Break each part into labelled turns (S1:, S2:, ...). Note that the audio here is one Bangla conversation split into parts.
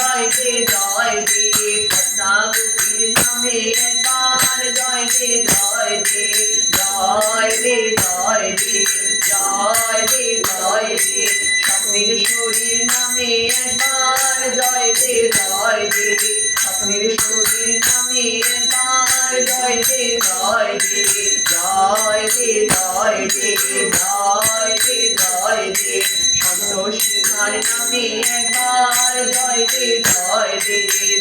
S1: জয় দে পদ্মাবতীর নামে একবার জয় দে জয় দে জয় দে জয় দে জয় দে জয় দে স্বপ্নের শরীর নামে একবার জয় দে জয় দে স্বপ্নের শরীর নামে একবার জয় দে জয় দে জয় দে জয় দে জয় দে জয় দে সন্তোষীমার নামে একবার জয় দে জয় দে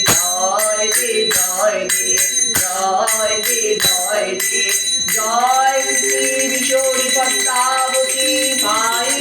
S1: জয় দে জয় দে জয় দে জয় দে জয় বিশ্বরী পদ্মাবতী মাই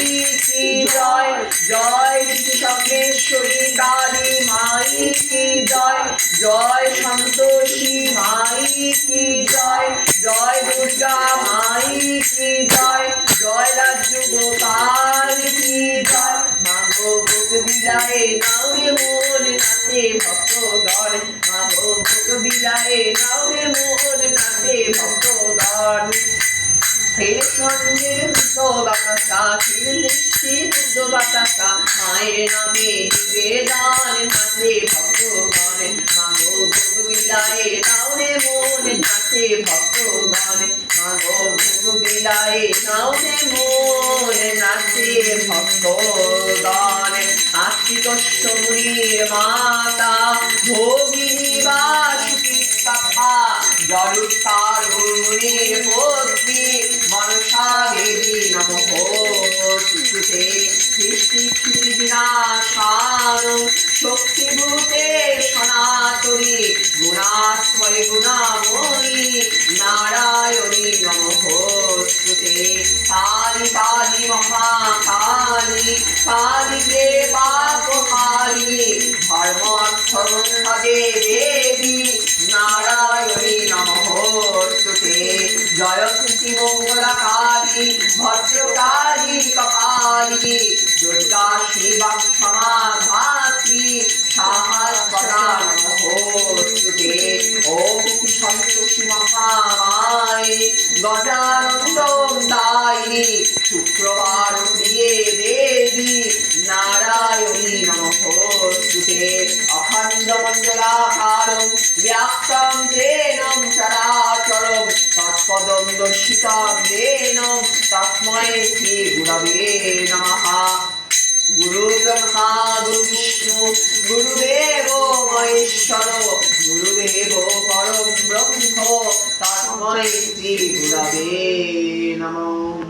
S1: কি জয় জয় স্বপ্নেশ্বরী কালী মাই কি জয় জয় সন্তোষী মাই কি জয় জয় দুর্গা মাই কি জয় জয় রাজ্য গোপাল কি জয় মাগো ভোগ বিলায়ে নাও রে মন নাচে ভক্তগণ মাগো ভোগ বিলায়ে নাও রে মন নাচে ভক্তগণ ফের সঙ্গে দুধ বাতাসা ফের মিষ্টি দুধ বাতাসা মায়ের নামে নিবেদন নাচে ভক্তগণ মাগো ভোগ বিলায়ে নাও রে মন নাচে ভক্তগণ মাগো ভোগ বিলায়ে নাও রে মন নাচে ভক্তগণ আশ্রিতস্বরীর মাতা ভোগিনী বাসুকী কথা জলুৎকারুণীর পত্নী মনসা দেবী নমঃস্তুতে সৃষ্টি বিনাশানং শক্তিভূতে সনাতনী গুণাশ্রয় গুণাময়ী নারায়ণী নমঃস্তুতে কালী কালী মহাকালী কালীকে পাপহারিণী ধর্মার্থমঙ্গলে দেবী নারায়ণী নমঃস্তুতে জয়ন্তী মঙ্গলাকালী ভদ্রকালী কপালিনী দুর্গা শিবা ক্ষমা ধাত্রী সাহায্যকরা নমঃস্তুতে ওম সন্তোষী মহামায়ে গজানন্দং দায়িনী শুক্রবার প্রিয়ে দেবী নারায়ণী নমঃস্তুতে অখণ্ড মণ্ডলাকারং ব্যাপ্তং যেনং চরাচরং তৎপদং দর্শিতং যেন তস্मै শ্রী গুরবে নমঃ গুরু ব্রহ্মা গুরু বিষ্ণু গুরুদেব মহেশ্বর গুরুদেব পরম ব্রহ্ম তস্मै শ্রী গুরবে নমঃ।